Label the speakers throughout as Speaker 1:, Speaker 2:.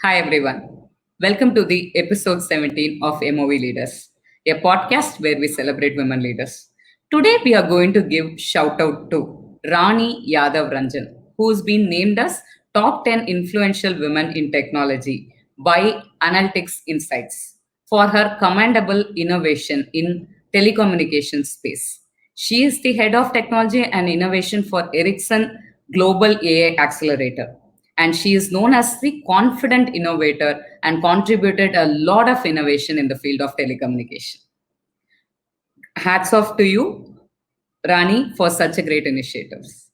Speaker 1: Hi, everyone. Welcome to the episode 17 of MOV Leaders, a podcast where we celebrate women leaders. Today, we are going to give shout out to Rani Yadav Ranjan, who's been named as top 10 influential women in technology by Analytics Insights for her commendable innovation in telecommunications space. She is the head of technology and innovation for Ericsson Global AI Accelerator, and she is known as the confident innovator and contributed a lot of innovation in the field of telecommunication. Hats off to you, Rani, for such a great initiatives.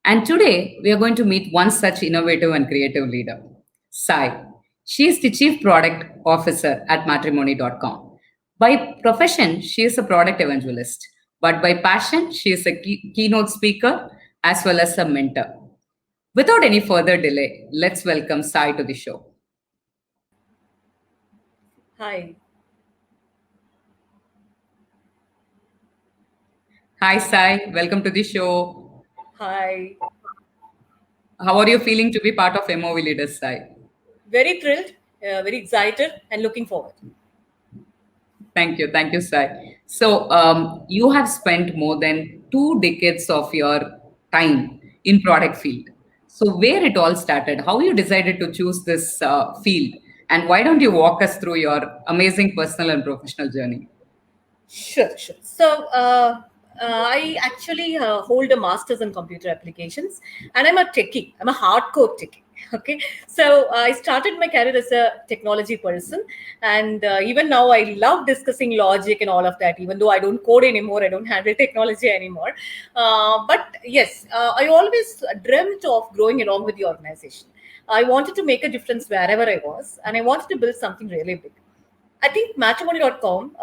Speaker 1: And today we are going to meet one such innovative and creative leader, Sai. She is the chief product officer at matrimony.com. By profession, she is a product evangelist, but by passion, she is a keynote speaker as well as a mentor. Without any further delay, let's welcome Sai to the show.
Speaker 2: Hi.
Speaker 1: Hi, Sai. Welcome to the show.
Speaker 2: Hi.
Speaker 1: How are you feeling to be part of MOV Leaders, Sai?
Speaker 2: Very thrilled, very excited, and looking forward.
Speaker 1: Thank you. Thank you, Sai. So, you have spent more than 2 decades of your time in product field. So, where it all started, how you decided to choose this field, and why don't you walk us through your amazing personal and professional journey?
Speaker 2: Sure. I actually hold a master's in computer applications, and I'm a techie. I'm a hardcore techie. Okay, so I started my career as a technology person, and even now I love discussing logic and all of that. Even though I don't code anymore, I don't handle technology anymore. But yes, I always dreamt of growing along with the organization. I wanted to make a difference wherever I was, and I wanted to build something really big. I think matrimony.com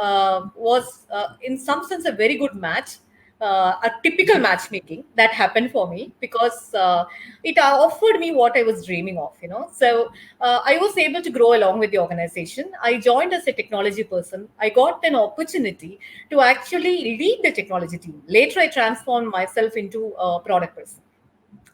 Speaker 2: was, in some sense, a very good match, a typical matchmaking that happened for me because it offered me what I was dreaming of. So I was able to grow along with the organization. I joined as a technology person. I got an opportunity to actually lead the technology team. Later, I transformed myself into a product person.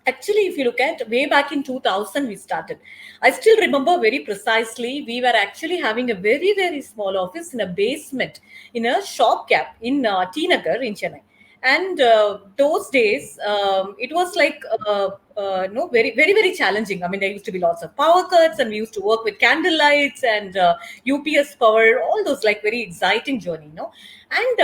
Speaker 2: Actually, if you look at way back in 2000, we started. I still remember very precisely, we were actually having a very, very small office in a basement in a shop cap in T Nagar in Chennai. And those days, it was like, no, very, very, very challenging. I mean, there used to be lots of power cuts, and we used to work with candle lights and UPS power, all those like very exciting journey. And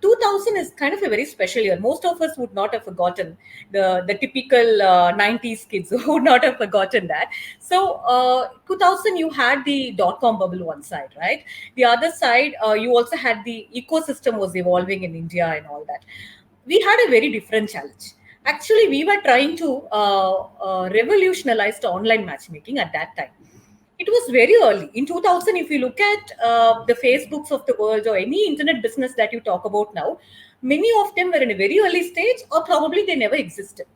Speaker 2: 2000 is kind of a very special year. Most of us would not have forgotten the typical 90s kids would not have forgotten that. So 2000, you had the dot-com bubble one side, right? The other side, you also had the ecosystem was evolving in India and all that. We had a very different challenge. Actually, we were trying to revolutionize the online matchmaking at that time. It was very early. In 2000, if you look at the Facebooks of the world or any internet business that you talk about now, many of them were in a very early stage or probably they never existed.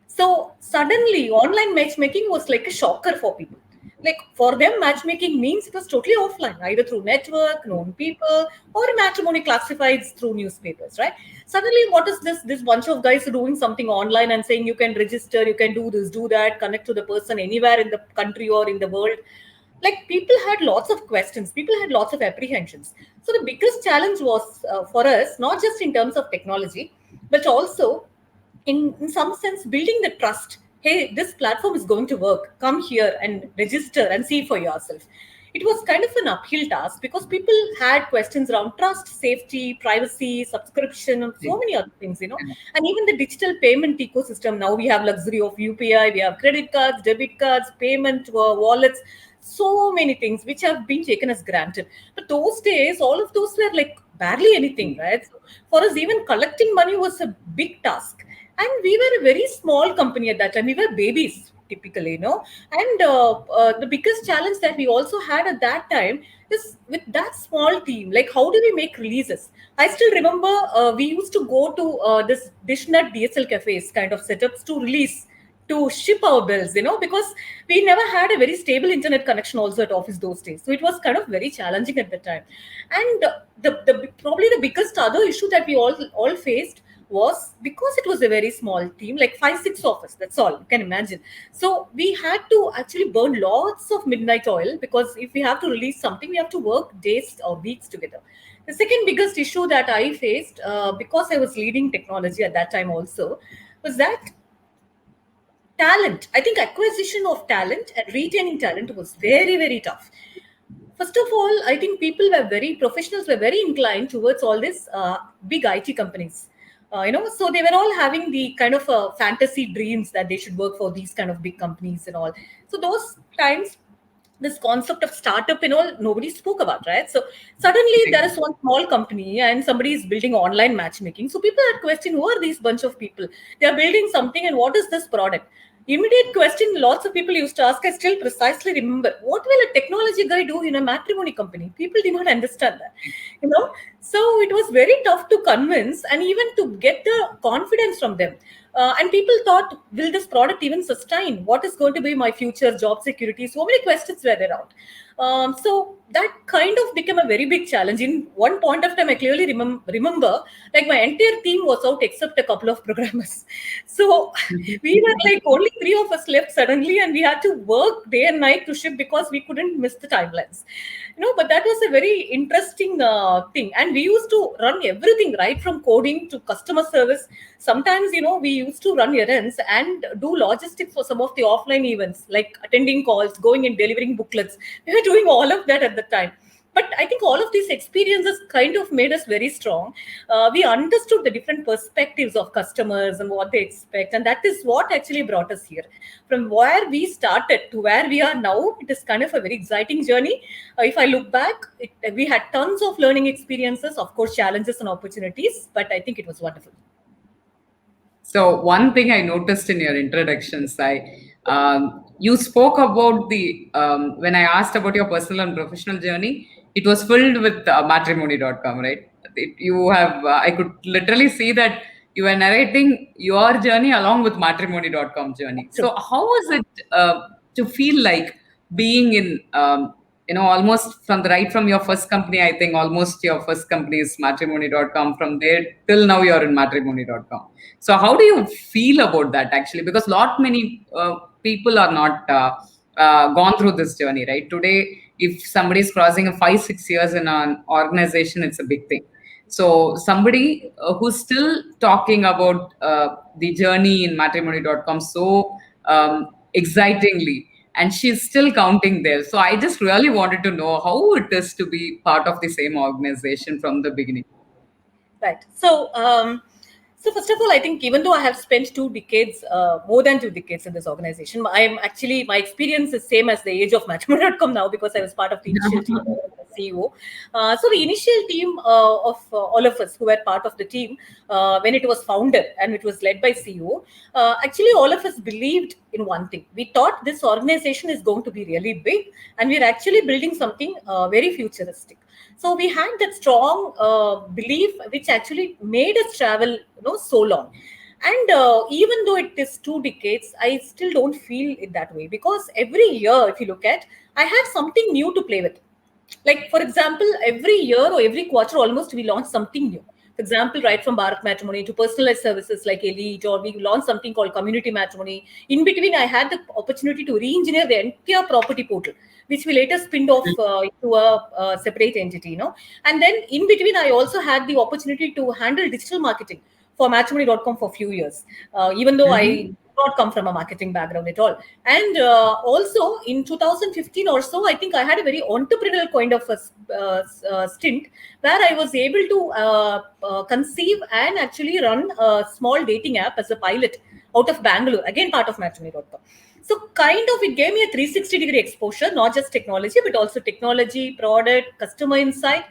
Speaker 2: So suddenly, online matchmaking was like a shocker for people. Like for them, matchmaking means it was totally offline, either through network, known people, or matrimony classifieds through newspapers, right? Suddenly, what is this? This bunch of guys are doing something online and saying you can register, you can do this, do that, connect to the person anywhere in the country or in the world. Like people had lots of questions, people had lots of apprehensions. So the biggest challenge was for us, not just in terms of technology, but also in some sense building the trust. Hey, this platform is going to work, come here and register and see for yourself. It was kind of an uphill task because people had questions around trust, safety, privacy, subscription, and so many other things. And even the digital payment ecosystem, now we have luxury of UPI, we have credit cards, debit cards, payment wallets, so many things which have been taken as granted. But those days, all of those were like barely anything, right? So for us, even collecting money was a big task. And we were a very small company at that time. We were babies, typically. And the biggest challenge that we also had at that time is with that small team, like how do we make releases? I still remember we used to go to this Dishnut DSL cafes kind of setups to release, to ship our bills, because we never had a very stable internet connection also at office those days. So it was kind of very challenging at the time. And the probably the biggest other issue that we all faced was because it was a very small team, like 5, 6 of us. That's all you can imagine. So we had to actually burn lots of midnight oil, because if we have to release something, we have to work days or weeks together. The second biggest issue that I faced, because I was leading technology at that time also, was that talent. I think acquisition of talent and retaining talent was very, very tough. First of all, I think professionals were very inclined towards all these big IT companies. So they were all having the kind of fantasy dreams that they should work for these kind of big companies and all. So those times, this concept of startup and all, nobody spoke about, right? So suddenly there is one small company and somebody is building online matchmaking. So people had questioned, who are these bunch of people? They are building something, and what is this product? Immediate question lots of people used to ask. I still precisely remember, what will a technology guy do in a matrimony company? People did not understand that, you know. So it was very tough to convince and even to get the confidence from them. And people thought, will this product even sustain? What is going to be my future job security? So many questions were around. So that kind of became a very big challenge. In one point of time, I clearly remember, like my entire team was out except a couple of programmers. So we were like only 3 of us left suddenly, and we had to work day and night to ship because we couldn't miss the timelines. But that was a very interesting thing. And we used to run everything right from coding to customer service. Sometimes, we used to run errands and do logistics for some of the offline events, like attending calls, going and delivering booklets. We were doing all of that at the time. But I think all of these experiences kind of made us very strong. We understood the different perspectives of customers and what they expect. And that is what actually brought us here. From where we started to where we are now, it is kind of a very exciting journey. If I look back, we had tons of learning experiences, of course, challenges and opportunities, but I think it was wonderful.
Speaker 1: So one thing I noticed in your introduction, Sai, you spoke about when I asked about your personal and professional journey, it was filled with matrimony.com, right? I could literally see that you were narrating your journey along with matrimony.com journey.
Speaker 2: True.
Speaker 1: So how was it to feel like being in, almost from your first company? I think almost your first company is matrimony.com. From there till now, you're in matrimony.com. So how do you feel about that actually? Because lot many people are not gone through this journey, right? Today, if somebody is crossing a 5, 6 years in an organization, it's a big thing. So somebody who's still talking about the journey in matrimony.com so excitingly, and she's still counting there. So I just really wanted to know how it is to be part of the same organization from the beginning.
Speaker 2: Right. So first of all, I think even though I have spent 2 decades, more than 2 decades in this organization, my experience is same as the age of matrimony.com now, because I was part of the initial team as CEO. So the initial team of all of us who were part of the team when it was founded and it was led by CEO, actually all of us believed in one thing. We thought this organization is going to be really big, and we're actually building something very futuristic. So we had that strong belief, which actually made us travel, so long. And even though it is 2 decades, I still don't feel it that way, because every year, if you look at, I have something new to play with. Like, for example, every year or every quarter, almost we launch something new. For example, right from Bharat Matrimony to personalized services like Elite, or we launched something called Community Matrimony. In between, I had the opportunity to re-engineer the entire property portal, which we later spinned off into a separate entity, And then in between, I also had the opportunity to handle digital marketing for matrimony.com for a few years, even though I not come from a marketing background at all. And also in 2015 or so, I think I had a very entrepreneurial kind of a stint where I was able to conceive and actually run a small dating app as a pilot out of Bangalore, again part of matrimony.com. So kind of it gave me a 360-degree exposure, not just technology, but also technology, product, customer insight,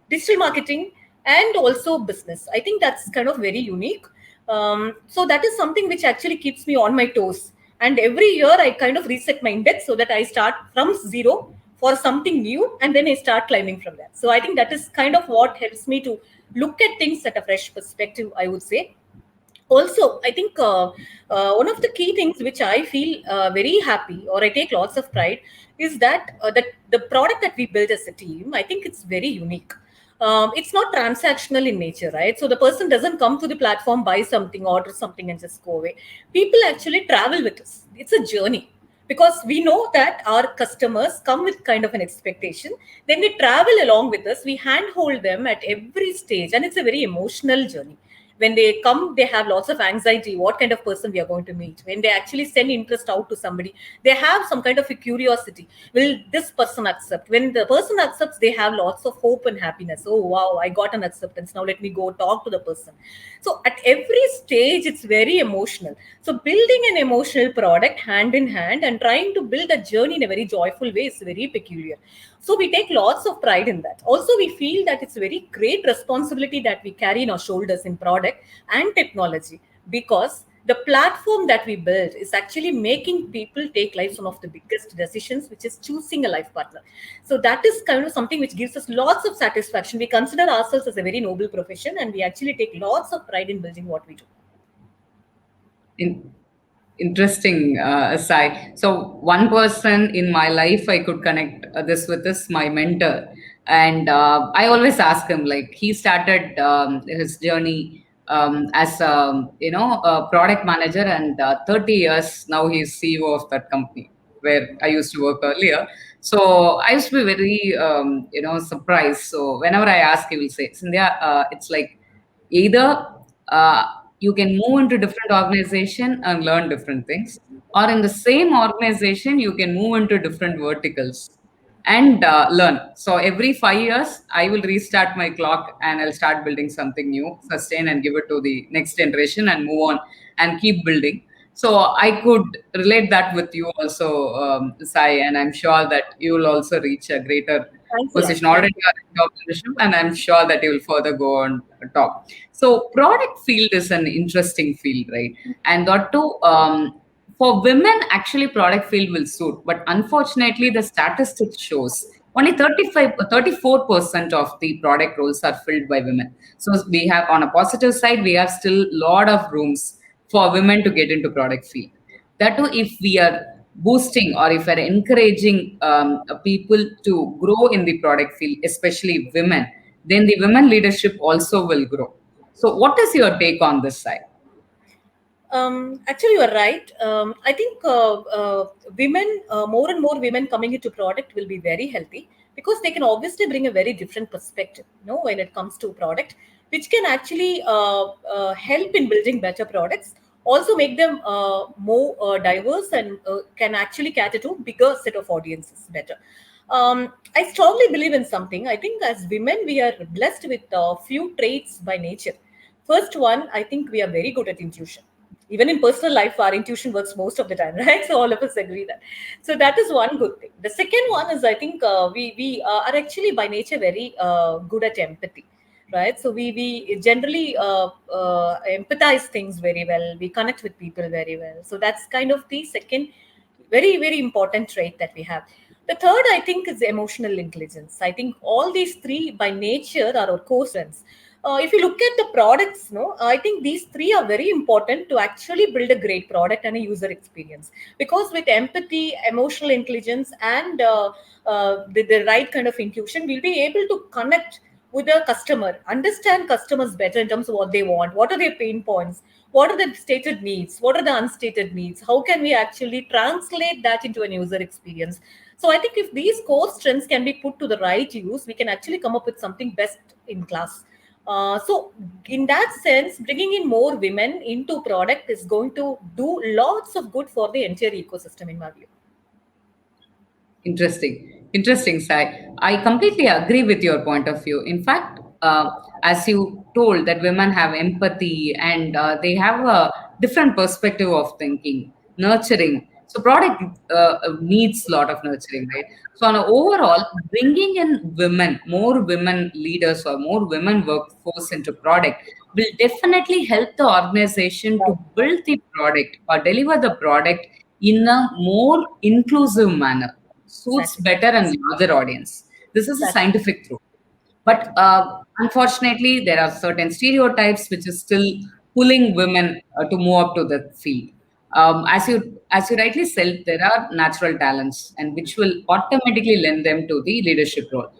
Speaker 2: digital marketing, and also business. I think that's kind of very unique. So that is something which actually keeps me on my toes. And every year I kind of reset my index so that I start from zero for something new, and then I start climbing from there. So I think that is kind of what helps me to look at things at a fresh perspective, I would say. Also, I think one of the key things which I feel very happy, or I take lots of pride, is that the product that we build as a team, I think it's very unique. it's not transactional in nature, right? So the person doesn't come to the platform, buy something, order something, and just go away. People actually travel with us. It's a journey, because we know that our customers come with kind of an expectation. Then they travel along with us. We handhold them at every stage, and it's a very emotional journey. When they come, they have lots of anxiety, what kind of person we are going to meet. When they actually send interest out to somebody, they have some kind of a curiosity, will this person accept? When the person accepts, they have lots of hope and happiness. Oh wow, I got an acceptance, now let me go talk to the person. So at every stage it's very emotional. So building an emotional product hand in hand and trying to build a journey in a very joyful way is very peculiar. So we take lots of pride in that. Also, we feel that it's a very great responsibility that we carry in our shoulders in product and technology, because the platform that we build is actually making people take life some of the biggest decisions, which is choosing a life partner. So that is kind of something which gives us lots of satisfaction. We consider ourselves as a very noble profession, and we actually take lots of pride in building what we do.
Speaker 1: In, interesting, Sai. So one person in my life I could connect this with is my mentor, and I always ask him, like, he started his journey as a product manager, and 30 years now he's CEO of that company where I used to work earlier. So I used to be very surprised. So whenever I ask, he will say, Sindhya, it's like either uh, you can move into different organization and learn different things, or in the same organization you can move into different verticals and learn. So every 5 years I will restart my clock and I'll start building something new, sustain and give it to the next generation and move on and keep building. So I could relate that with you also, Sai, and I'm sure that you will also reach a greater
Speaker 2: Thanks a lot.
Speaker 1: position.
Speaker 2: Thank
Speaker 1: Already
Speaker 2: you.
Speaker 1: you are in top leadership, and I'm sure that you will further go on top. So product field is an interesting field, right? And that too, for women, actually product field will suit. But unfortunately, the statistics shows only 34% of the product roles are filled by women. So we have, on a positive side, we have still lot of rooms for women to get into product field. That too, if we are boosting or if we are encouraging people to grow in the product field, especially women, then the women leadership also will grow. So what is your take on this side?
Speaker 2: Actually, you are right. I think women, more and more women coming into product will be very healthy, because they can obviously bring a very different perspective, when it comes to product, which can actually help in building better products. Also, make them more diverse, and can actually cater to bigger set of audiences better. I strongly believe in something. I think as women, we are blessed with a few traits by nature. First one, I think we are very good at intuition. Even in personal life, our intuition works most of the time, right? So all of us agree that. So that is one good thing. The second one is, I think we are actually by nature very good at empathy, right? So we generally empathize things very well. We connect with people very well. So that's kind of the second very very important trait that we have. The third, I think, is emotional intelligence. I think all these three by nature are our core strengths. If you look at the products, no, I think these three are very important to actually build a great product and a user experience. Because with empathy, emotional intelligence, and the right kind of intuition, we'll be able to connect with the customer, understand customers better in terms of what they want, what are their pain points, what are the stated needs, what are the unstated needs, how can we actually translate that into an user experience. So I think if these core strengths can be put to the right use, we can actually come up with something best in class. So in that sense, bringing in more women into product is going to do lots of good for the entire ecosystem, in my view.
Speaker 1: Interesting, Sai. I completely agree with your point of view. In fact, as you told, that women have empathy and they have a different perspective of thinking, nurturing. So product needs a lot of nurturing, right? So on a overall, bringing in women, more women leaders or more women workforce into product will definitely help the organization to build the product or deliver the product in a more inclusive manner, suits
Speaker 2: Exactly.
Speaker 1: better and larger audience. This is a
Speaker 2: Exactly.
Speaker 1: scientific truth. But unfortunately, there are certain stereotypes which is still pulling women to move up to the field. As you rightly said, there are natural talents and which will automatically lend them to the leadership role.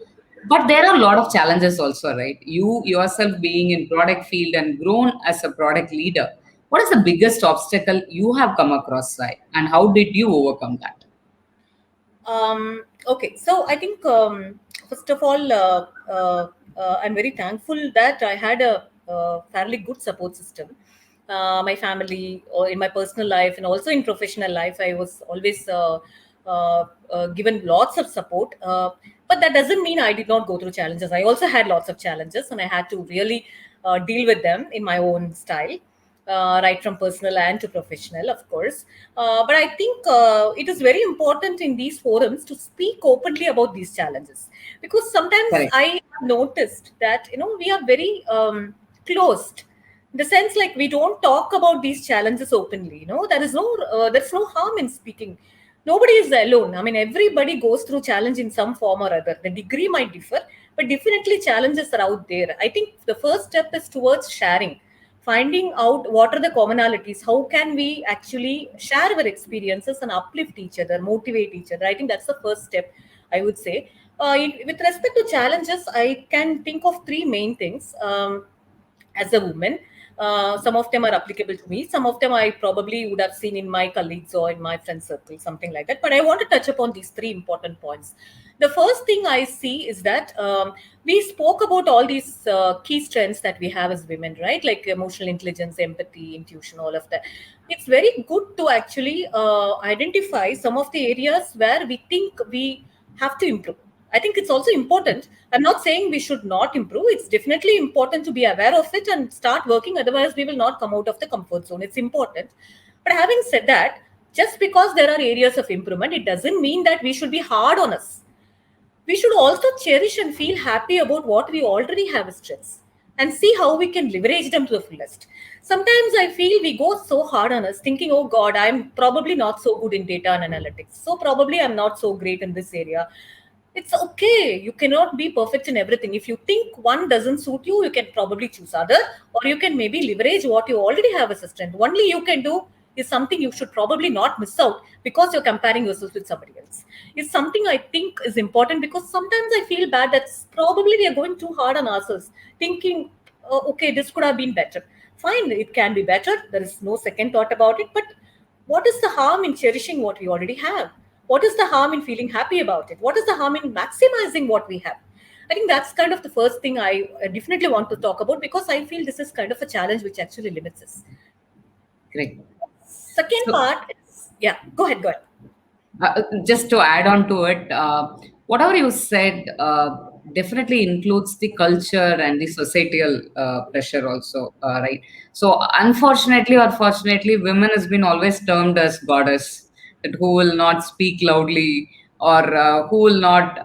Speaker 1: But there are a lot of challenges also, right? You yourself being in product field and grown as a product leader, what is the biggest obstacle you have come across, Sai, and how did you overcome that?
Speaker 2: Okay, so I think first of all, I'm very thankful that I had a fairly good support system. My family, or in my personal life, and also in professional life, I was always given lots of support. But that doesn't mean I did not go through challenges. I also had lots of challenges, and I had to really deal with them in my own style, right from personal and to professional, of course. But I think it is very important in these forums to speak openly about these challenges, because sometimes
Speaker 1: Correct.
Speaker 2: I have noticed that we are very closed. In the sense, like, we don't talk about these challenges openly. There's no harm in speaking. Nobody is alone. I mean, everybody goes through challenge in some form or other. The degree might differ, but definitely challenges are out there. I think the first step is towards sharing, finding out what are the commonalities, how can we actually share our experiences and uplift each other, motivate each other. I think that's the first step, I would say. With respect to challenges, I can think of three main things. As a woman, some of them are applicable to me, some of them I probably would have seen in my colleagues or in my friend circle, something like that. But I want to touch upon these three important points. The first thing I see is that we spoke about all these key strengths that we have as women, right? Like emotional intelligence, empathy, intuition, all of that. It's very good to actually identify some of the areas where we think we have to improve. I think it's also important. I'm not saying we should not improve. It's definitely important to be aware of it and start working. Otherwise, we will not come out of the comfort zone. It's important. But having said that, just because there are areas of improvement, it doesn't mean that we should be hard on us. We should also cherish and feel happy about what we already have as strengths and see how we can leverage them to the fullest. Sometimes I feel we go so hard on us, thinking, oh God, I'm probably not so good in data and analytics. So probably I'm not so great in this area. It's okay. You cannot be perfect in everything. If you think one doesn't suit you, you can probably choose other, or you can maybe leverage what you already have as a strength. Only you can do is something you should probably not miss out because you're comparing yourself with somebody else. It's something I think is important, because sometimes I feel bad that probably we are going too hard on ourselves, thinking, oh, okay, this could have been better. Fine, it can be better. There is no second thought about it. But what is the harm in cherishing what we already have? What is the harm in feeling happy about it? What is the harm in maximizing what we have? I think that's kind of the first thing I definitely want to talk about, because I feel this is kind of a challenge which actually limits us.
Speaker 1: Great.
Speaker 2: Second
Speaker 1: So,
Speaker 2: part is, yeah, go ahead.
Speaker 1: just to add on to it, whatever you said definitely includes the culture and the societal pressure also, right? So, unfortunately or fortunately, women has been always termed as goddess, that who will not speak loudly, or who will not,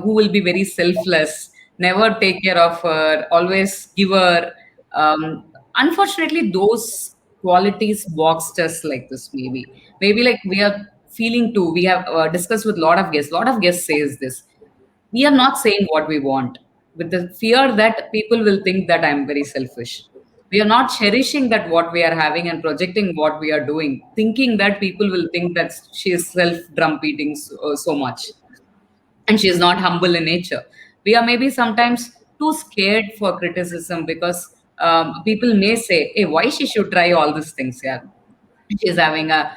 Speaker 1: who will be very selfless, never take care of her, always give her. Unfortunately, those qualities boxed us like this. Maybe like we are feeling too. We have discussed with a lot of guests. A lot of guests says this. We are not saying what we want with the fear that people will think that I'm very selfish. We are not cherishing that what we are having and projecting what we are doing, thinking that people will think that she is self drum beating so much and she is not humble in nature. We are maybe sometimes too scared for criticism because people may say, "Hey, why she should try all these things? Yeah, she's having a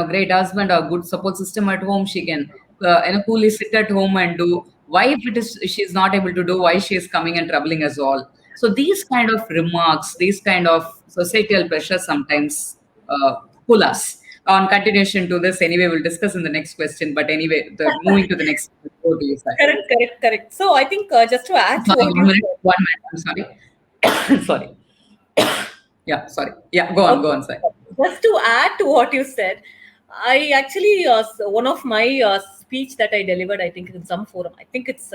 Speaker 1: great husband or good support system at home. She can coolly sit at home and do. Why if it is she's not able to do? Why she is coming and troubling us all?" So these kind of remarks, these kind of societal pressure sometimes pull us. On continuation to this, anyway, we'll discuss in the next question. But anyway, moving to the next. Go to you, sir.
Speaker 2: Correct. So I think just to add to
Speaker 1: Sorry,
Speaker 2: what you said,
Speaker 1: 1 minute. I'm sorry. sorry. Yeah, sorry. Yeah, go
Speaker 2: okay.
Speaker 1: on, sir.
Speaker 2: Just to add to what you said, I actually one of my speech that I delivered, I think in some forum, I think it's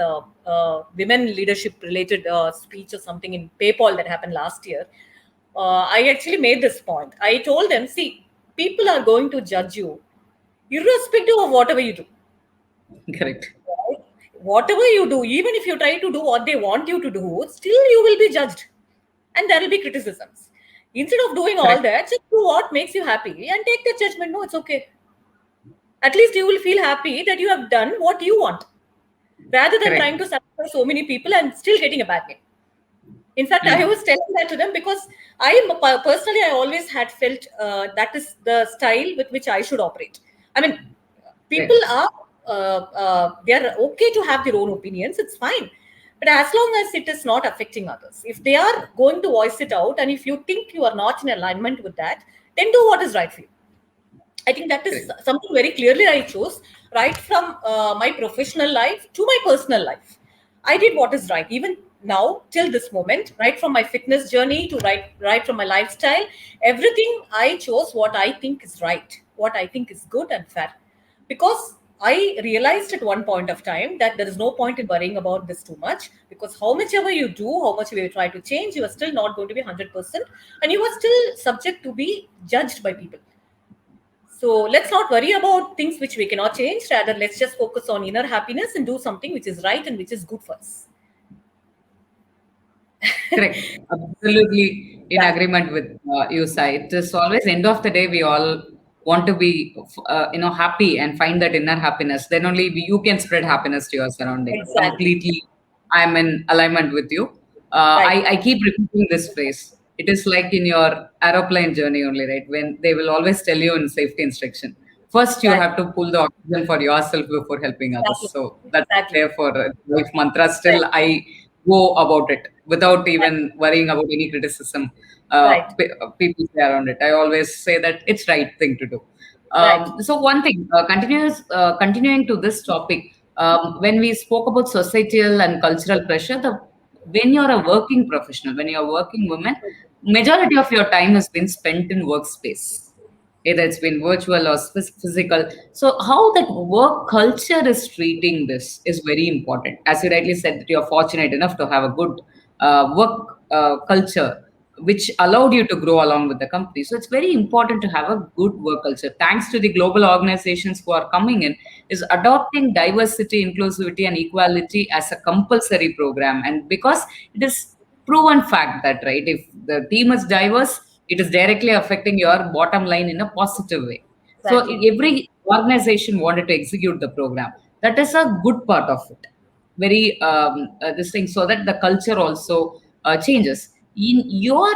Speaker 2: women leadership related speech or something in PayPal that happened last year. I actually made this point. I told them, see, people are going to judge you irrespective of whatever you do.
Speaker 1: Correct.
Speaker 2: Right? Whatever you do, even if you try to do what they want you to do, still you will be judged and there will be criticisms. Instead of doing all
Speaker 1: Correct.
Speaker 2: that, just do what makes you happy and take the judgment. No, it's okay. At least you will feel happy that you have done what you want. rather than
Speaker 1: Correct.
Speaker 2: trying to satisfy so many people and still getting a bad name. In fact, I was telling that to them because personally, I always had felt that is the style with which I should operate. I mean, people are they are okay to have their own opinions. It's fine, but as long as it is not affecting others, if they are going to voice it out, and if you think you are not in alignment with that, then do what is right for you. I think that is
Speaker 1: Correct.
Speaker 2: something very clearly I chose right from my professional life to my personal life. I did what is right, even now till this moment, right from my fitness journey to right from my lifestyle. Everything I chose what I think is right, what I think is good and fair, because I realized at one point of time that there is no point in worrying about this too much, because how much ever you do, how much ever you try to change, you are still not going to be 100%, and you are still subject to be judged by people. So let's not worry about things which we cannot change. Rather, let's just focus on inner happiness and do something which is right and which is good for us.
Speaker 1: Correct. Absolutely in
Speaker 2: That,
Speaker 1: agreement with you, Sai. It is always end of the day we all want to be, happy and find that inner happiness. Then only you can spread happiness to your surrounding.
Speaker 2: exactly.
Speaker 1: Completely, I'm in alignment with you.
Speaker 2: Right.
Speaker 1: I keep repeating this phrase. It is like in your aeroplane journey only, right? When they will always tell you in safety instruction, first you
Speaker 2: Right.
Speaker 1: have to pull the oxygen for yourself before helping others.
Speaker 2: Exactly.
Speaker 1: So that's
Speaker 2: Exactly.
Speaker 1: there for life mantra.
Speaker 2: Right.
Speaker 1: Still, I go about it without even worrying about any criticism
Speaker 2: Right.
Speaker 1: people say around it. I always say that it's right thing to do.
Speaker 2: Right.
Speaker 1: So one thing, continuing to this topic, when we spoke about societal and cultural pressure, when you're a working professional, when you're a working woman, majority of your time has been spent in workspace, either it's been virtual or physical. So how that work culture is treating this is very important. As you rightly said, that you're fortunate enough to have a good work culture which allowed you to grow along with the company. So it's very important to have a good work culture. Thanks to the global organizations who are coming in, is adopting diversity, inclusivity, and equality as a compulsory program. And because it is proven fact that, right, if the team is diverse, it is directly affecting your bottom line in a positive way. So
Speaker 2: Exactly.
Speaker 1: every organization wanted to execute the program. That is a good part of it. Very this thing, so that the culture also changes. In your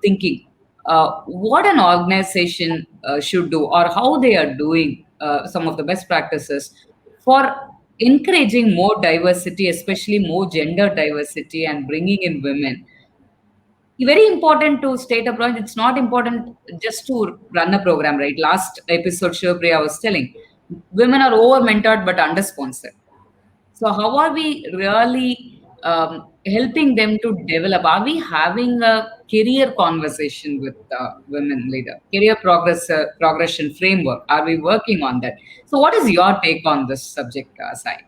Speaker 1: thinking, what an organization should do, or how they are doing some of the best practices for encouraging more diversity, especially more gender diversity, and bringing in women. Very important to state upfront. It's not important just to run a program, right? Last episode, Shivpriya was telling, women are over mentored but under sponsored. So how are we really helping them to develop? Are we having a career conversation with women leader, career progression framework? Are we working on that? So what is your take on this subject, Sai?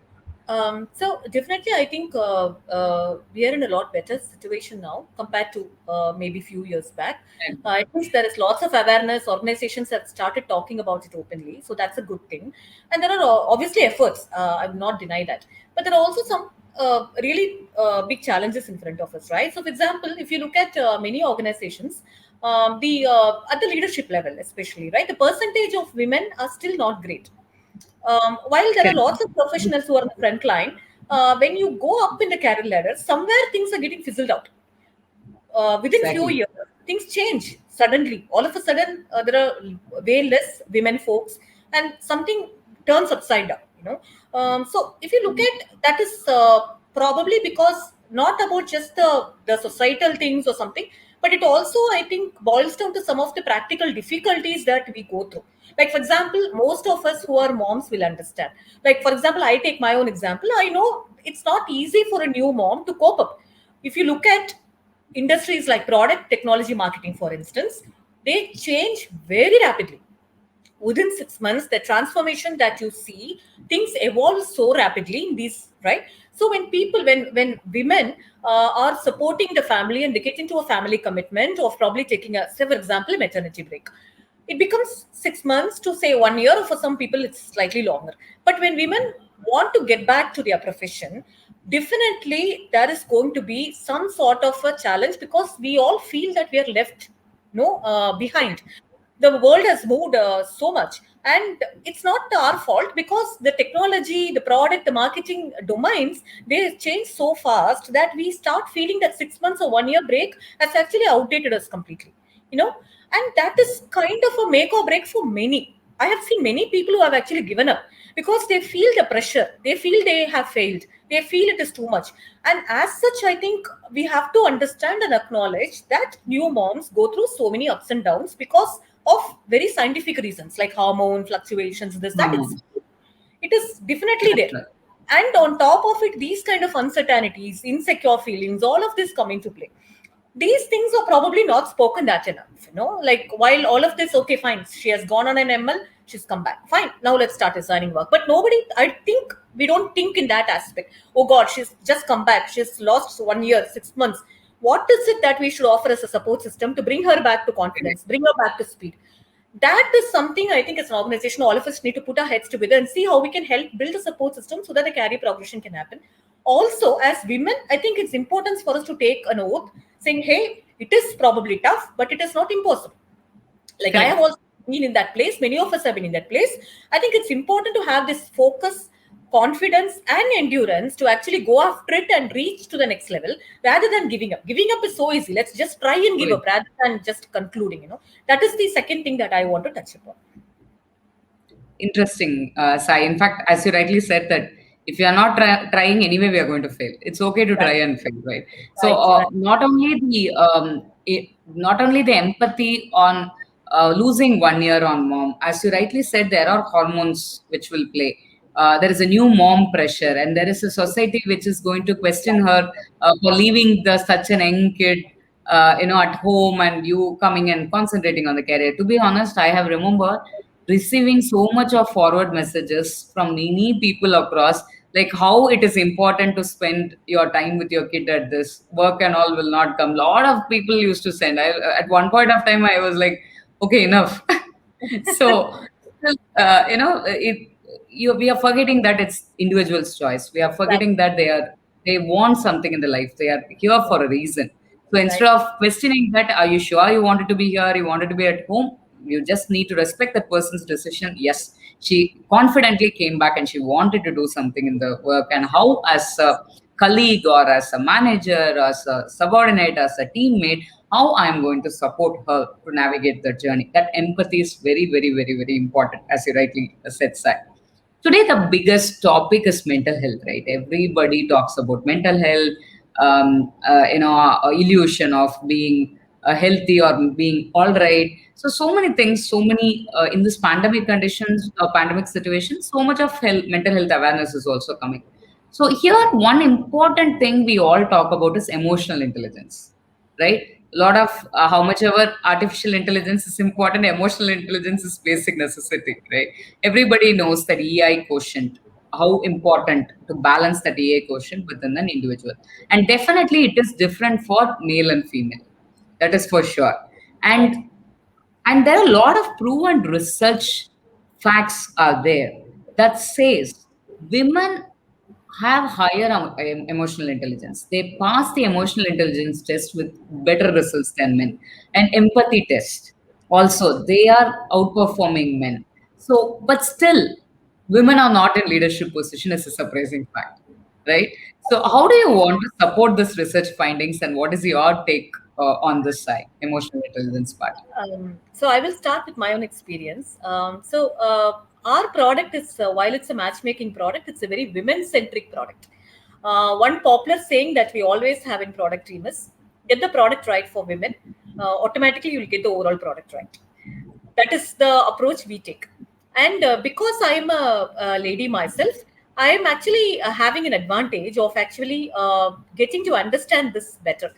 Speaker 2: So definitely, I think we are in a lot better situation now compared to maybe few years back. At least there is lots of awareness. Organizations have started talking about it openly, so that's a good thing. And there are obviously efforts. I will not deny that, but there are also some really big challenges in front of us, right? So, for example, if you look at many organizations, the at the leadership level, especially, right, the percentage of women are still not great. While there are
Speaker 1: Correct.
Speaker 2: lots of professionals who are on the front line, when you go up in the career ladder, somewhere things are getting fizzled out. Within few
Speaker 1: Exactly.
Speaker 2: years, things change suddenly. All of a sudden, there are way less women folks, and something turns upside down. So if you look at that, is probably because not about just the societal things or something, but it also, I think, boils down to some of the practical difficulties that we go through. Like, for example, most of us who are moms will understand. Like, for example, I take my own example. I know it's not easy for a new mom to cope up. If you look at industries like product technology marketing, for instance, they change very rapidly. Within 6 months, the transformation that you see, things evolve so rapidly in these, right? So when women are supporting the family and they get into a family commitment of probably taking a, say for example, a maternity break, it becomes 6 months to say 1 year, or for some people it's slightly longer. But when women want to get back to their profession, definitely there is going to be some sort of a challenge, because we all feel that we are left no behind. The world has moved so much, and it's not our fault because the technology, the product, the marketing domains, they change so fast that we start feeling that 6 months or 1 year break has actually outdated us completely, you know. And that is kind of a make or break for many. I have seen many people who have actually given up because they feel the pressure, they feel they have failed, they feel it is too much. And as such, I think we have to understand and acknowledge that new moms go through so many ups and downs because of very scientific reasons like hormone fluctuations, this, that.
Speaker 1: Hmm.
Speaker 2: It is definitely
Speaker 1: That's
Speaker 2: there.
Speaker 1: right.
Speaker 2: And on top of it, these kind of uncertainties, insecure feelings, all of this come into play. These things are probably not spoken that enough, like while all of this, okay, fine, she has gone on an ML, she's come back, fine, now let's start designing work. But nobody, I think, we don't think in that aspect. Oh god, she's just come back, she's lost 1 year, 6 months. What is it that we should offer as a support system to bring her back to confidence, bring her back to speed? That is something I think as an organization, all of us need to put our heads together and see how we can help build a support system so that the career progression can happen. Also, as women, I think it's important for us to take an oath saying, hey, it is probably tough, but it is not impossible. Like I have
Speaker 1: Correct.
Speaker 2: also been in that place, many of us have been in that place. I think it's important to have this focus, confidence, and endurance to actually go after it and reach to the next level rather than giving up. Giving up is so easy. Let's just try and give
Speaker 1: Right.
Speaker 2: up rather than just concluding. That is the second thing that I want to touch upon.
Speaker 1: Interesting, Sai. In fact, as you rightly said, that if you are not trying anyway, we are going to fail. It's okay to try
Speaker 2: Right,
Speaker 1: and fail, right? So
Speaker 2: right.
Speaker 1: not only the empathy on losing 1 year on mom, as you rightly said, there are hormones which will play. There is a new mom pressure, and there is a society which is going to question her for leaving such an young kid, at home, and you coming and concentrating on the career. To be honest, I have remembered receiving so much of forward messages from many people across, like how it is important to spend your time with your kid at this work and all will not come. A lot of people used to send. At one point of time I was like, okay, enough. So we are forgetting that it's individual's choice. We are
Speaker 2: Right,
Speaker 1: forgetting that they want something in the life. They are here for a reason. So instead
Speaker 2: right,
Speaker 1: of questioning that, are you sure you wanted to be here, you wanted to be at home, you just need to respect that person's decision. Yes, she confidently came back and she wanted to do something in the work, and how, as a colleague or as a manager, as a subordinate, as a teammate, how I am going to support her to navigate the journey. That empathy is very, very, very, very important, as you rightly said, Sai. Today, the biggest topic is mental health, right? Everybody talks about mental health, illusion of being healthy or being all right. So many things, so many in this pandemic conditions, pandemic situation, so much of mental health awareness is also coming. So here, one important thing we all talk about is emotional intelligence, right? A lot of how much ever artificial intelligence is important, emotional intelligence is basic necessity, right? Everybody knows that EI quotient, how important to balance that EI quotient within an individual. And definitely it is different for male and female. That is for sure.
Speaker 2: right.
Speaker 1: And there are a lot of proven research facts are there that says women have higher emotional intelligence. They pass the emotional intelligence test with better results than men. And empathy test also, they are outperforming men. So, but still, women are not in leadership position is a surprising fact, right? So, how do you want to support this research findings, and what is your take on this side, emotional intelligence part?
Speaker 2: So I will start with my own experience. Our product is, while it's a matchmaking product, it's a very women-centric product. One popular saying that we always have in product team is, get the product right for women, automatically you'll get the overall product right. That is the approach we take. And because I'm a lady myself, I am actually having an advantage of actually getting to understand this better.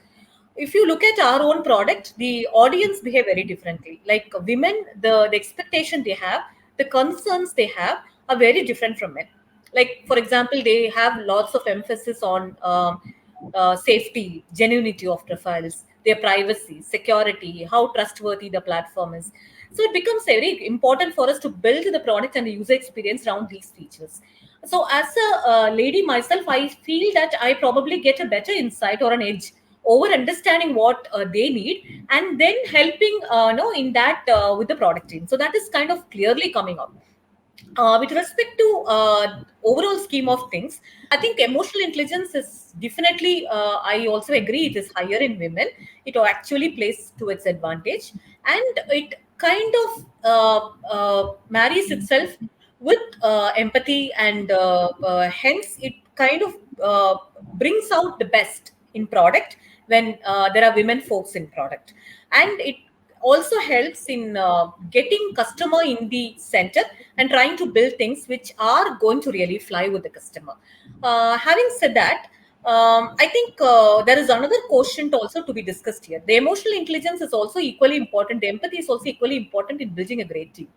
Speaker 2: If you look at our own product, the audience behave very differently. Like women, the expectation they have, the concerns they have are very different from men. Like, for example, they have lots of emphasis on safety, genuinity of profiles, their privacy, security, how trustworthy the platform is. So it becomes very important for us to build the product and the user experience around these features. So as a lady myself, I feel that I probably get a better insight or an edge over understanding what they need, and then helping no in that with the product team. So that is kind of clearly coming up. With respect to overall scheme of things, I think emotional intelligence is definitely, I also agree, it is higher in women. It actually plays to its advantage, and it kind of marries itself with empathy, and hence it kind of brings out the best in product when there are women folks in product. And it also helps in getting customer in the center and trying to build things which are going to really fly with the customer. Having said that, I think there is another quotient also to be discussed here. The emotional intelligence is also equally important. The empathy is also equally important in building a great team.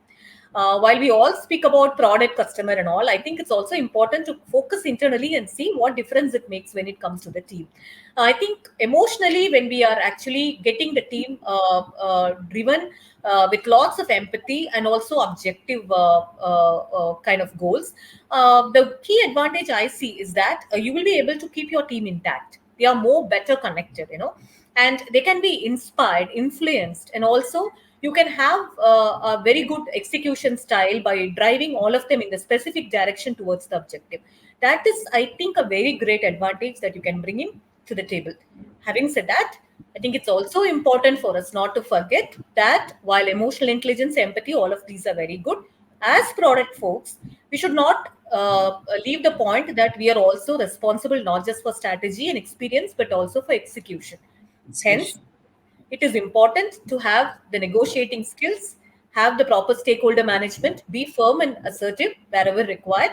Speaker 2: While we all speak about product, customer, and all, I think it's also important to focus internally and see what difference it makes when it comes to the team. I think emotionally, when we are actually getting the team driven with lots of empathy and also objective kind of goals, the key advantage I see is that you will be able to keep your team intact. They are more better connected, and they can be inspired, influenced, and also you can have a very good execution style by driving all of them in the specific direction towards the objective. That is, I think, a very great advantage that you can bring in to the table. Having said that, I think it's also important for us not to forget that while emotional intelligence, empathy, all of these are very good, as product folks, we should not leave the point that we are also responsible not just for strategy and experience, but also for execution. Hence, it is important to have the negotiating skills, have the proper stakeholder management, be firm and assertive wherever required.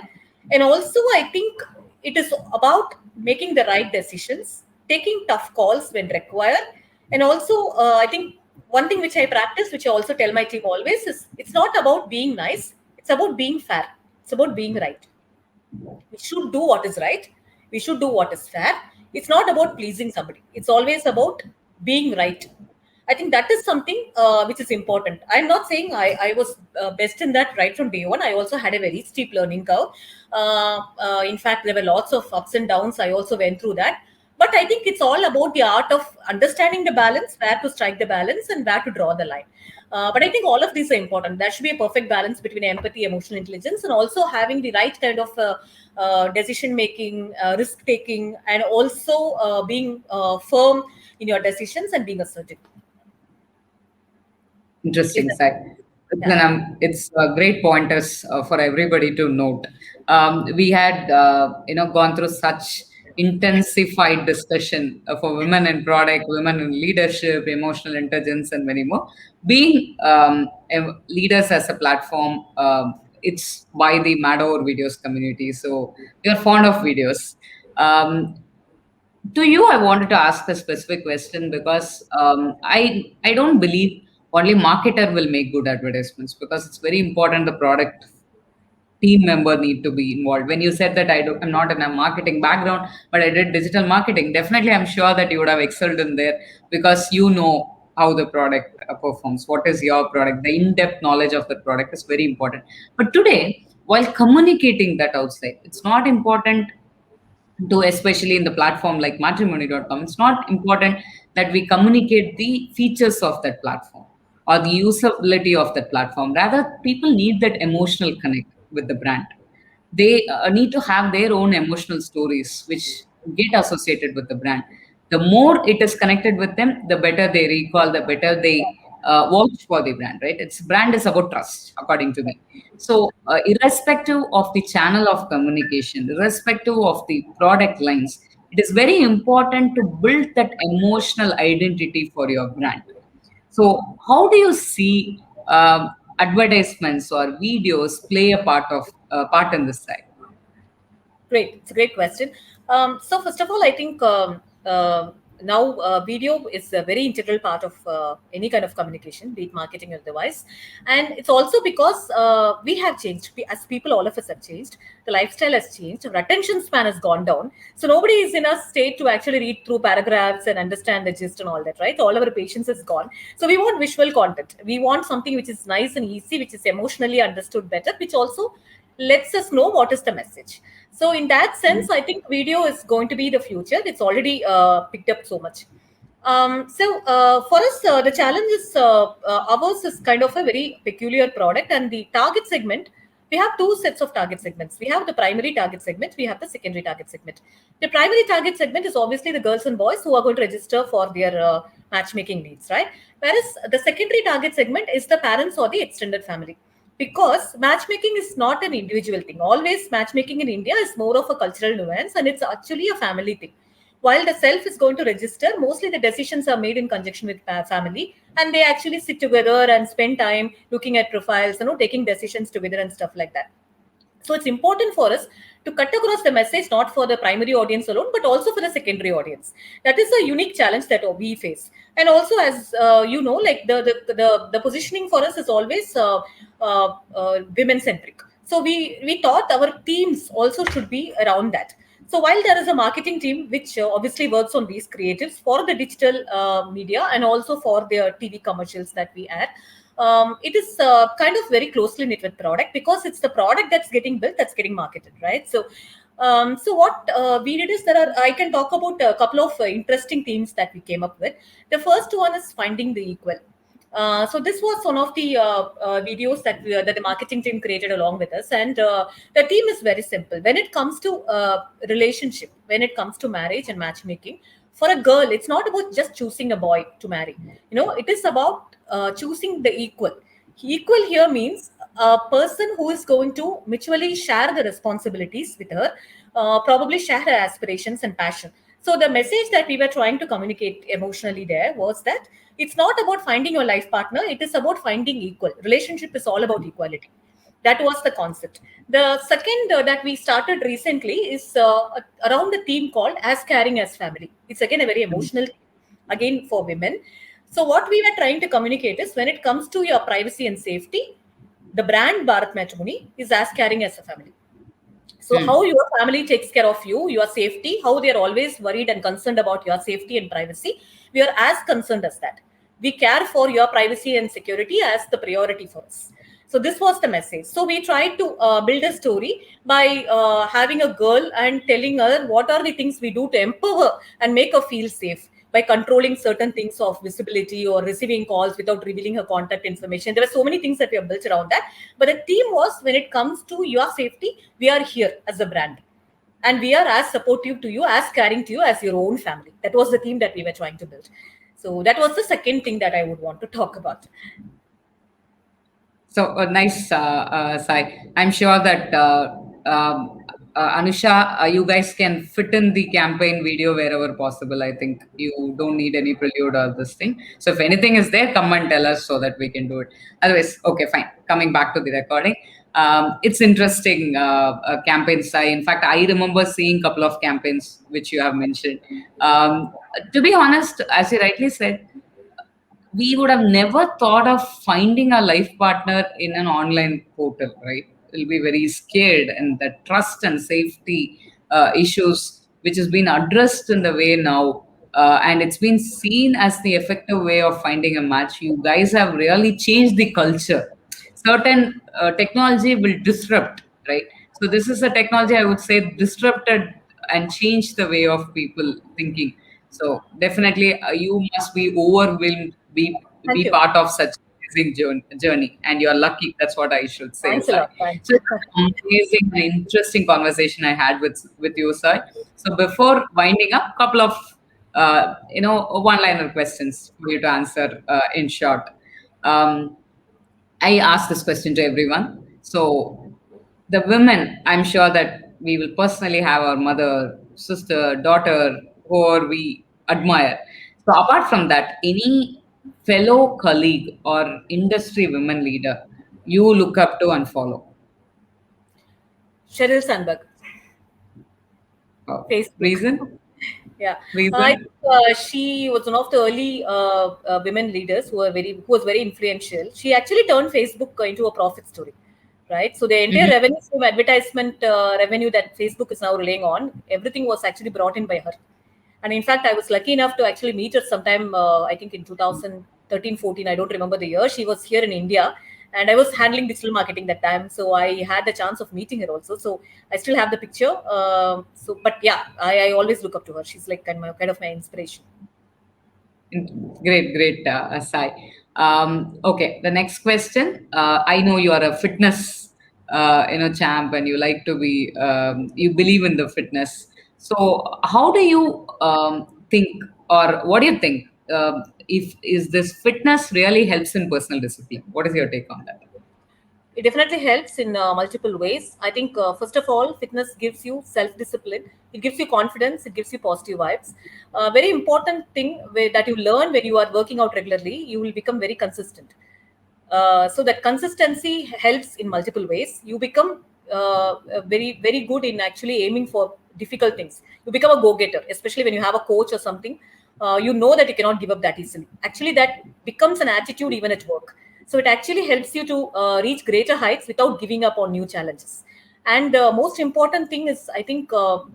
Speaker 2: And also, I think it is about making the right decisions, taking tough calls when required. And also, I think one thing which I practice, which I also tell my team always, is it's not about being nice, it's about being fair, it's about being right. We should do what is right, we should do what is fair. It's not about pleasing somebody, it's always about being right. I think that is something which is important. I'm not saying I was best in that right from day one. I also had a very steep learning curve. In fact, there were lots of ups and downs. I also went through that. But I think it's all about the art of understanding the balance, where to strike the balance, and where to draw the line. But I think all of these are important. There should be a perfect balance between empathy, emotional intelligence, and also having the right kind of decision making, risk taking, and also being firm in your decisions and being assertive.
Speaker 1: Interesting, Sai.
Speaker 2: Yeah.
Speaker 1: It's great pointers for everybody to note. We had, gone through such intensified discussion for women in product, women in leadership, emotional intelligence, and many more. Being leaders as a platform, it's by the Mador Videos community. So we are fond of videos. To you, I wanted to ask a specific question because I don't believe only marketer will make good advertisements, because it's very important the product team member need to be involved. When you said that I'm not in a marketing background, but I did digital marketing, definitely I'm sure that you would have excelled in there, because you know how the product performs, what is your product, the in-depth knowledge of the product is very important. But today, while communicating that outside, it's not important to, especially in the platform like matrimony.com, it's not important that we communicate the features of that platform or the usability of that platform. Rather, people need that emotional connect with the brand. They need to have their own emotional stories which get associated with the brand. The more it is connected with them, the better they recall, the better they vouch for the brand, right? It's brand is about trust, according to me. So, irrespective of the channel of communication, irrespective of the product lines, it is very important to build that emotional identity for your brand. So, how do you see advertisements or videos play a part in this side?
Speaker 2: Great. It's a great question. So first of all, I think now video is a very integral part of any kind of communication, be it marketing or otherwise. And it's also because we have changed. As people, all of us have changed. The lifestyle has changed. Our attention span has gone down. So nobody is in a state to actually read through paragraphs and understand the gist and all that, right? All our patience is gone. So we want visual content. We want something which is nice and easy, which is emotionally understood better, which also lets us know what is the message. So in that sense, I think video is going to be the future. It's already picked up so much. For us, the challenge is ours is kind of a very peculiar product, and the target segment. We have two sets of target segments. We have the primary target segment. We have the secondary target segment. The primary target segment is obviously the girls and boys who are going to register for their matchmaking needs, right? Whereas the secondary target segment is the parents or the extended family. Because matchmaking is not an individual thing. Always matchmaking in India is more of a cultural nuance, and it's actually a family thing. While the self is going to register, mostly the decisions are made in conjunction with family, and they actually sit together and spend time looking at profiles, taking decisions together and stuff like that. So it's important for us to cut across the message, not for the primary audience alone, but also for the secondary audience. That is a unique challenge that we face. And also, as like the positioning for us is always women centric. So we thought our teams also should be around that. So while there is a marketing team which obviously works on these creatives for the digital media and also for their TV commercials that we add, it is kind of very closely knit with product, because it's the product that's getting built, that's getting marketed, right? So what we did is I can talk about a couple of interesting themes that we came up with. The first one is finding the equal. So this was one of the videos that the marketing team created along with us, and the theme is very simple. When it comes to relationship, when it comes to marriage and matchmaking, for a girl, it's not about just choosing a boy to marry. It is about choosing the equal. Equal here means a person who is going to mutually share the responsibilities with her, probably share her aspirations and passion. So the message that we were trying to communicate emotionally there was that it's not about finding your life partner, it is about finding equal. Relationship is all about equality. That was the concept. The second that we started recently is around the theme called As Caring as Family. It's again a very emotional theme, again for women. So what we were trying to communicate is, when it comes to your privacy and safety, the brand Bharat Matrimony is as caring as a family. So how your family takes care of you, your safety, how they are always worried and concerned about your safety and privacy, we are as concerned as that. We care for your privacy and security as the priority for us. So this was the message. So we tried to build a story by having a girl and telling her what are the things we do to empower and make her feel safe, by controlling certain things of visibility or receiving calls without revealing her contact information. There were so many things that we have built around that. But the theme was, when it comes to your safety, we are here as a brand. And we are as supportive to you, as caring to you as your own family. That was the theme that we were trying to build. So that was the second thing that I would want to talk about.
Speaker 1: So nice, Sai. I'm sure that Anusha, you guys can fit in the campaign video wherever possible. I think you don't need any prelude or this thing. So if anything is there, come and tell us so that we can do it. Otherwise, okay, fine. Coming back to the recording. It's interesting campaigns. In fact, I remember seeing a couple of campaigns which you have mentioned. To be honest, as you rightly said, we would have never thought of finding a life partner in an online portal, right? We'll be very scared, and the trust and safety issues, which has been addressed in the way now, and it's been seen as the effective way of finding a match. You guys have really changed the culture. Certain technology will disrupt, right? So this is a technology, I would say, disrupted and changed the way of people thinking. So definitely, you must be overwhelmed,
Speaker 2: Thank
Speaker 1: be
Speaker 2: you.
Speaker 1: part of such amazing journey, and you're lucky. That's what I should say,
Speaker 2: Thanks a
Speaker 1: Sai.
Speaker 2: lot. Thanks.
Speaker 1: So it's an amazing and interesting conversation I had with you, Sai. So before winding up, couple of one-liner questions for you to answer in short. Um, I ask this question to everyone. So, the women, I'm sure that we will personally have our mother, sister, daughter, whoever we admire. So, apart from that, any fellow colleague or industry women leader you look up to and follow?
Speaker 2: Sheryl Sandberg, Facebook.
Speaker 1: Reason?
Speaker 2: Yeah, I
Speaker 1: Reason?
Speaker 2: think, she was one of the early women leaders who was very influential. She actually turned Facebook into a profit story, right? So the entire
Speaker 1: Mhm.
Speaker 2: revenue from advertisement revenue that Facebook is now relying on, everything was actually brought in by her. And in fact, I was lucky enough to actually meet her sometime, I think in 2013, 14, I don't remember the year. She was here in India, and I was handling digital marketing that time. So I had the chance of meeting her also. So I still have the picture. But yeah, I always look up to her. She's like kind of my inspiration.
Speaker 1: Great, Sai. Okay, the next question. I know you are a fitness, champ, and you like to be, you believe in the fitness. So, how do you think, or what do you think? If is this fitness really helps in personal discipline? What is your take on that?
Speaker 2: It definitely helps in multiple ways. I think, first of all, fitness gives you self discipline, it gives you confidence, it gives you positive vibes. Very important thing that you learn when you are working out regularly, you will become very consistent. So that consistency helps in multiple ways. You become very good in actually aiming for difficult things. You become a go-getter, especially when you have a coach or something. You know that you cannot give up that easily. Actually, that becomes an attitude even at work. So it actually helps you to reach greater heights without giving up on new challenges. And most important thing is, I think, the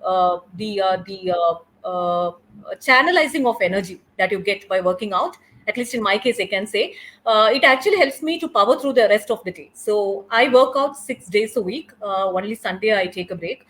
Speaker 2: channelizing of energy that you get by working out. At least in my case, I can say it actually helps me to power through the rest of the day. So I work out 6 days a week. Only Sunday I take a break.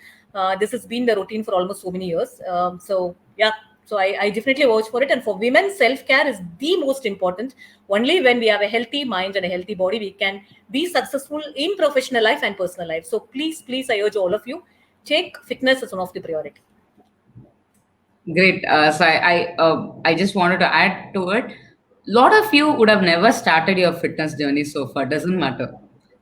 Speaker 2: This has been the routine for almost so many years. So yeah, so I definitely vouch for it. And for women, self care is the most important. Only when we have a healthy mind and a healthy body, we can be successful in professional life and personal life. So please, I urge all of you, take fitness as one of the priority.
Speaker 1: Great. So I just wanted to add to it. Lot of you would have never started your fitness journey so far. Doesn't matter.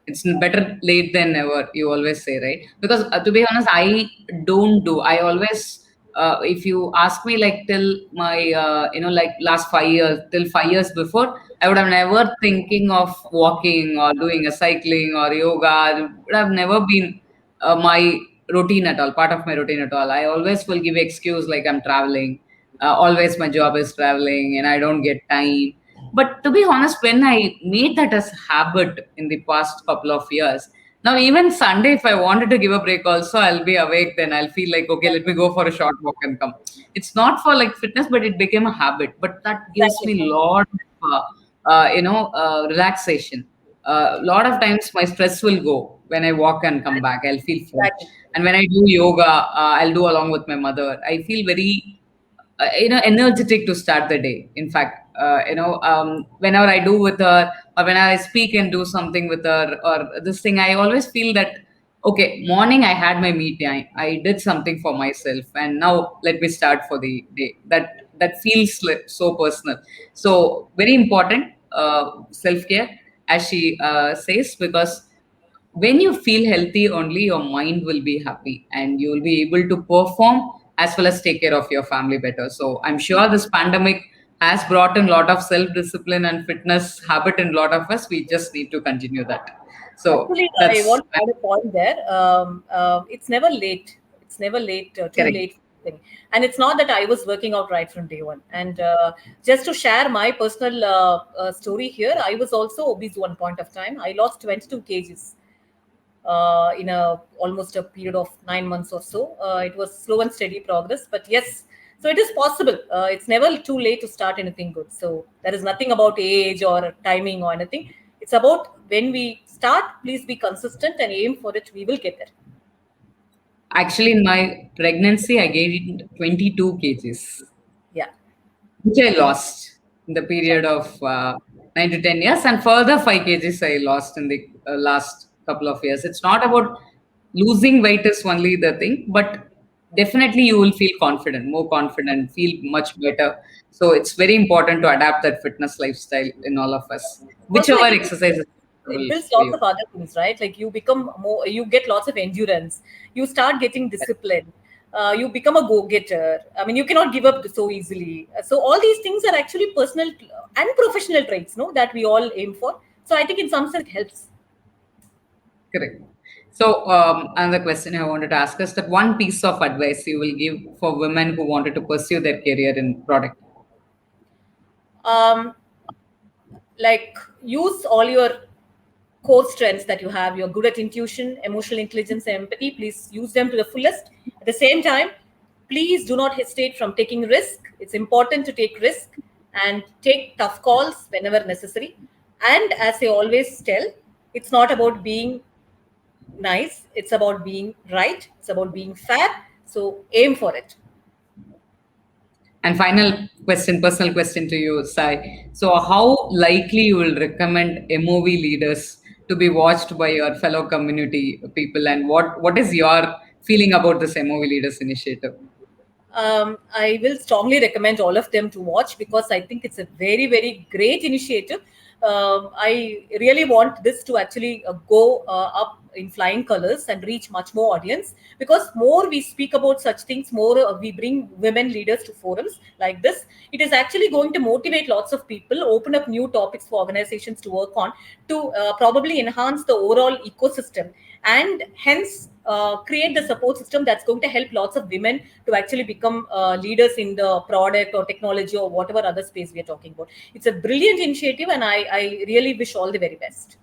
Speaker 1: It's better late than never. You always say, right? Because to be honest, I don't do. I always, if you ask me, like till my, like last 5 years, till 5 years before, I would have never thinking of walking or doing a cycling or yoga. It would have never been my routine at all, part of my routine at all. I always will give excuse like I'm traveling. Always my job is traveling and I don't get time. But to be honest, when I made that as habit in the past couple of years, now even Sunday, if I wanted to give a break also, I'll be awake, then I'll feel like, okay, let me go for a short walk and come. It's not for like fitness, but it became a habit. But that gives
Speaker 2: Exactly.
Speaker 1: me a lot of, relaxation. A lot of times my stress will go when I walk and come back. I'll feel fresh.
Speaker 2: Exactly.
Speaker 1: And when I do yoga, I'll do along with my mother. I feel very energetic to start the day. In fact, whenever I do with her, or when I speak and do something with her, or this thing, I always feel that okay, morning I had my me time, I did something for myself, and now let me start for the day. That feels like so personal. So very important, self care, as she says, because when you feel healthy only your mind will be happy and you will be able to perform as well as take care of your family better. So I'm sure this pandemic has brought in a lot of self discipline and fitness habit in a lot of us. We just need to continue that. So
Speaker 2: Actually, I
Speaker 1: that's
Speaker 2: want to add a point there. It's never late. It's never late, too
Speaker 1: correct.
Speaker 2: late. Thing. And it's not that I was working out right from day one. And just to share my personal story here, I was also obese one point of time. I lost 22 kgs in a almost a period of 9 months or so. It was slow and steady progress, but yes, so it is possible. It's never too late to start anything good. So there is nothing about age or timing or anything. It's about when we start, please be consistent and aim for it. We will get there.
Speaker 1: Actually, in my pregnancy, I gained 22 kgs,
Speaker 2: Yeah.
Speaker 1: which I lost in the period of 9 to 10 years, and further 5 kgs I lost in the last couple of years. It's not about losing weight is only the thing, but definitely you will feel confident, more confident, feel much better. So it's very important to adapt that fitness lifestyle in all of us,
Speaker 2: Also,
Speaker 1: whichever exercise is
Speaker 2: it
Speaker 1: suitable
Speaker 2: builds
Speaker 1: for
Speaker 2: lots
Speaker 1: you.
Speaker 2: of other things, right? Like you become more, you get lots of endurance, you start getting discipline, you become a go-getter. I mean, you cannot give up so easily. So all these things are actually personal and professional traits, no, that we all aim for. So I think in some sense it helps.
Speaker 1: Correct. So, another question I wanted to ask is that one piece of advice you will give for women who wanted to pursue their career in product.
Speaker 2: Um, like use all your core strengths that you have. You're good at intuition, emotional intelligence, and empathy. Please use them to the fullest. At the same time, please do not hesitate from taking risk. It's important to take risk and take tough calls whenever necessary. And as I always tell, it's not about being nice, it's about being right, it's about being fair. So aim for it.
Speaker 1: And final question, personal question to you, Sai. So, how likely you will recommend MOV leaders to be watched by your fellow community people, and what is your feeling about this MOV leaders initiative?
Speaker 2: I will strongly recommend all of them to watch because I think it's a very, very great initiative. I really want this to actually go up in flying colors and reach much more audience, because more we speak about such things, more we bring women leaders to forums like this. It is actually going to motivate lots of people, open up new topics for organizations to work on, to probably enhance the overall ecosystem, and hence create the support system that's going to help lots of women to actually become leaders in the product or technology or whatever other space we are talking about. It's a brilliant initiative, and I really wish all the very best.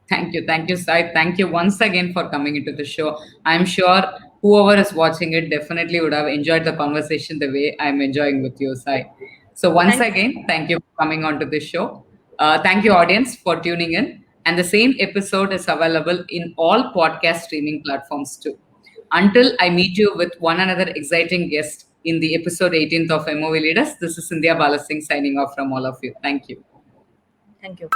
Speaker 1: Thank you, Sai. Thank you once again for coming into the show. I'm sure whoever is watching it definitely would have enjoyed the conversation the way I'm enjoying with you, Sai. So once
Speaker 2: Thank
Speaker 1: again, thank you for coming onto this show. Thank you, audience, for tuning in. And the same episode is available in all podcast streaming platforms too. Until I meet you with one another exciting guest in the episode 18th of MOV Leaders, this is Cynthia Balasingh signing off from all of you. Thank you.
Speaker 2: you.